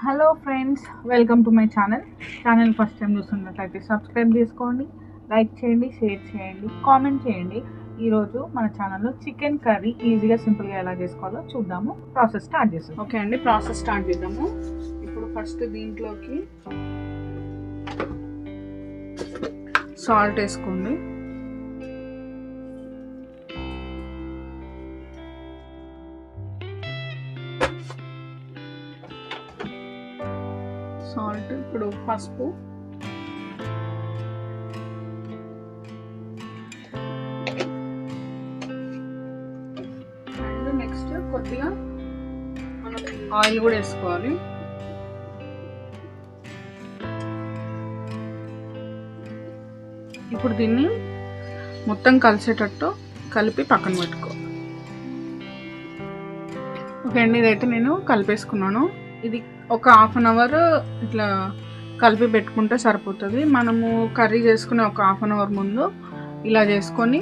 Hello friends, welcome to my channel first time చూస్తున్నట్లయితే subscribe చేసుకోండి, like చేయండి, share చేయండి, కామెంట్ చేయండి. ఈరోజు మన ఛానల్లో చికెన్ కర్రీ ఈజీగా సింపుల్గా ఎలా చేసుకోవాలో చూద్దాము. ప్రాసెస్ స్టార్ట్ చేద్దాం. ఓకే అండి, ప్రాసెస్ స్టార్ట్ చేద్దాము. ఇప్పుడు ఫస్ట్ దీంట్లోకి సాల్ట్ వేసుకోండి. సాల్ట్, ఇప్పుడు పసుపు, అండ్ నెక్స్ట్ కొద్దిగా మనం ఆయిల్ కూడా వేసుకోవాలి. ఇప్పుడు దీన్ని మొత్తం కలిసేటట్టు కలిపి పక్కన పెట్టుకోవాలి. ఓకే అండి, ఇదైతే నేను కలిపేసుకున్నాను. ఇది ఒక హాఫ్ అన్ అవర్ ఇట్లా కలిపి పెట్టుకుంటే సరిపోతుంది. మనము కర్రీ చేసుకునే ఒక హాఫ్ అన్ అవర్ ముందు ఇలా చేసుకొని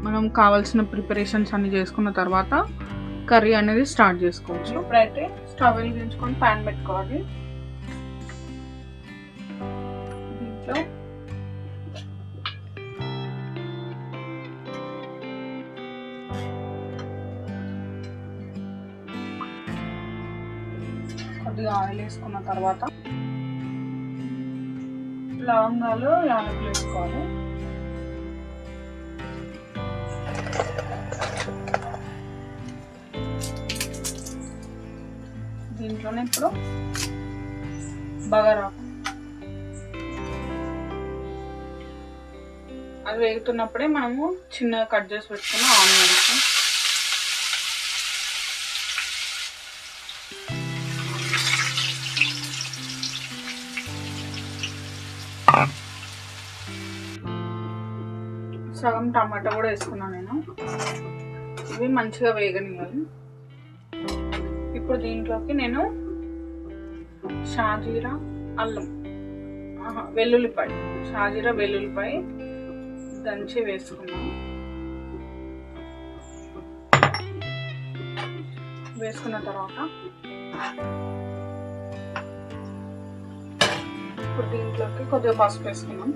మనం కావాల్సిన ప్రిపరేషన్స్ అన్నీ చేసుకున్న తర్వాత కర్రీ అనేది స్టార్ట్ చేసుకోవచ్చు. ఇప్పుడైతే స్టవ్ వెలిగించుకొని ప్యాన్ పెట్టుకోవాలి. దీంట్లో కొద్దిగా ఆయిల్ వేసుకున్న తర్వాత లవంగాలు, యాలకులు వేసుకోవాలి. దీంట్లోనే ఇప్పుడు బగారాకు, అది వేగుతున్నప్పుడే మనము చిన్నగా కట్ చేసి పెట్టుకున్న ఆనియన్స్, సగం టమాటా కూడా వేసుకున్నాను నేను. ఇవి మంచిగా వేగనియాలి. ఇప్పుడు దీంట్లోకి నేను షాజీరా, అల్లం, వెల్లుల్లిపాయ, షాజీరా వెల్లుల్లిపాయ దంచి వేసుకున్నాను. వేసుకున్న తర్వాత ఇప్పుడు దీంట్లోకి కొద్దిగా పసుపు వేసుకున్నాం.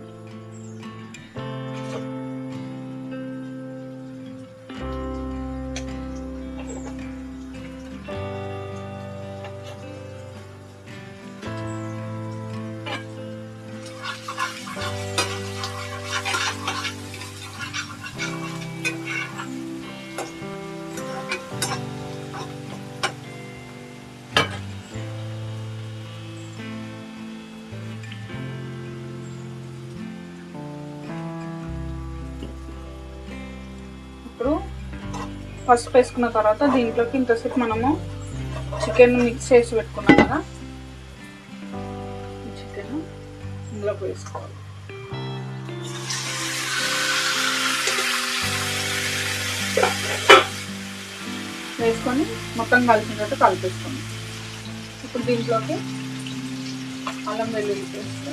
ఇప్పుడు పసుపు వేసుకున్న తర్వాత దీంట్లోకి ఇంతసేపు మనము చికెన్ మిక్స్ చేసి పెట్టుకున్నాం కదా, చికెన్ ఇందులోకి వేసుకోవాలి. వేసుకొని మొత్తం కలిసినట్టు కలిపేసుకోండి. ఇప్పుడు దీంట్లోకి అల్లం వెల్లుల్లి పేస్ట్,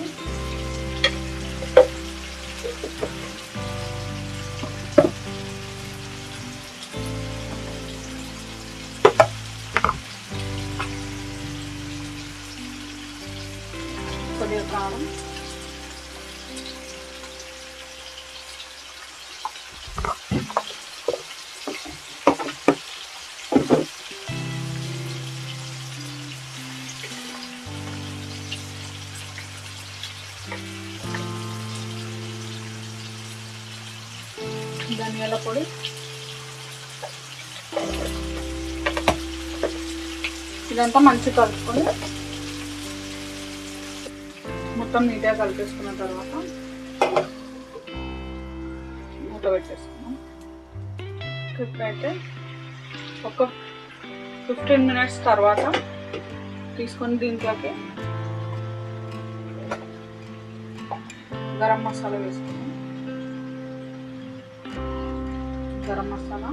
కొద్దిగా కారం, ధనియాల పొడి, ఇదంతా మంచిగా కలుపుకొని మొత్తం నీట్గా కలిపేసుకున్న తర్వాత మూత పెట్టేసుకున్నాం. ఇప్పుడైతే ఒక 15 మినిట్స్ తర్వాత తీసుకొని దీంట్లోకి గరం మసాలా వేసుకున్నాం. గరం మసాలా,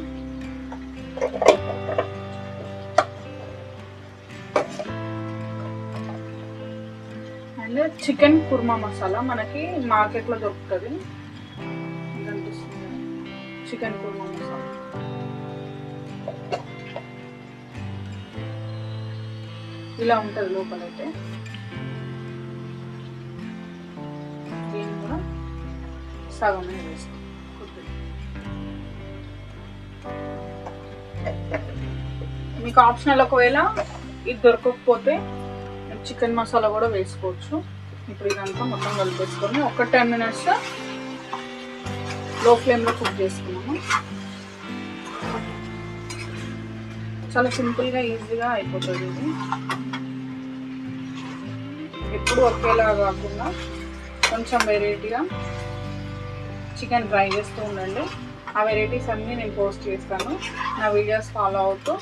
అండ్ చికెన్ కుర్మా మసాలా మనకి మార్కెట్లో దొరుకుతుంది. చికెన్ కుర్మా మసాలా, ఇలా ఉంటుంది లోపలైతే. దీన్ని కూడా సగమే వేస్తాం. మీకు ఆప్షనల్, ఒకవేళ ఇది దొరకకపోతే చికెన్ మసాలా కూడా వేసుకోవచ్చు. ఇప్పుడు ఇదంతా మొత్తం కలిపేసుకొని ఒక 10 minutes లో ఫ్లేమ్లో కుక్ చేసుకున్నాము. చాలా సింపుల్గా ఈజీగా అయిపోతుంది ఇది. ఎప్పుడు ఒకేలా కాకుండా కొంచెం వెరైటీగా చికెన్ ట్రై చేస్తూ ఉండండి. ఆ వెరైటీస్ అన్నీ నేను పోస్ట్ చేస్తాను. నా వీడియోస్ ఫాలో అవుతూ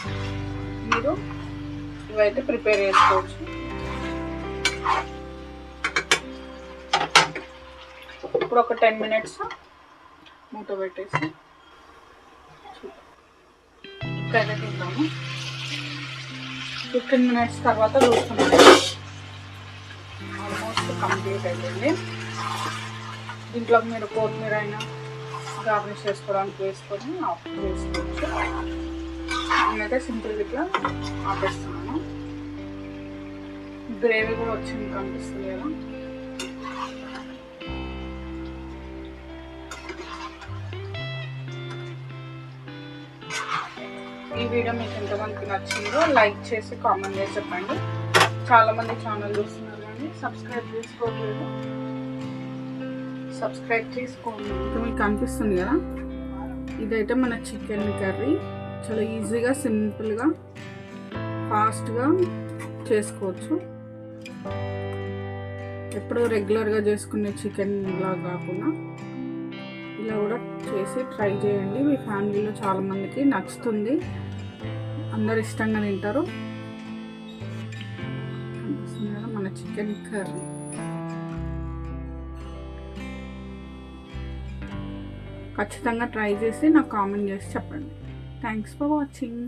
మీరు ఇవైతే ప్రిపేర్ చేసుకోవచ్చు. ఇప్పుడు ఒక 10 minutes మూత పెట్టేసి ఇక్కడైతే తింటాము. 15 minutes తర్వాత చూస్తున్నాను. ఆల్మోస్ట్ కంప్లీట్ అయిపోయింది. దీంట్లో మీరు కొత్తిమీర అయినా గార్నిష్ చేసుకోవడానికి వేసుకొని ఆఫ్ చేసుకోవచ్చు. నేనైతే సింపుల్గా ఇట్లా ఆపేస్తున్నాను. గ్రేవీ కూడా వచ్చింది కనిపిస్తుంది కదా. ఈ వీడియో మీకు ఎంతమందికి నచ్చిందో లైక్ చేసి కామెంట్ చేసి చెప్పండి. చాలామంది ఛానల్ చూస్తున్నారు కానీ సబ్స్క్రైబ్ చేసుకోవట్లేదు. సబ్స్క్రైబ్ చేసుకోండి. ఇంకా మీకు కనిపిస్తుంది కదా, ఇదైతే మన చికెన్ కర్రీ. చాలా ఈజీగా, సింపుల్గా, ఫాస్ట్గా చేసుకోవచ్చు. ఎప్పుడు రెగ్యులర్గా చేసుకునే చికెన్ లా కాకుండా ఇలా కూడా చేసి ట్రై చేయండి. మీ ఫ్యామిలీలో చాలామందికి నచ్చుతుంది, అందరు ఇష్టంగా తింటారు. కనిపిస్తుంది కదా మన చికెన్ కర్రీ. ఖచ్చితంగా ట్రై చేసి నాకు కామెంట్ చేసి చెప్పండి. Thanks for watching.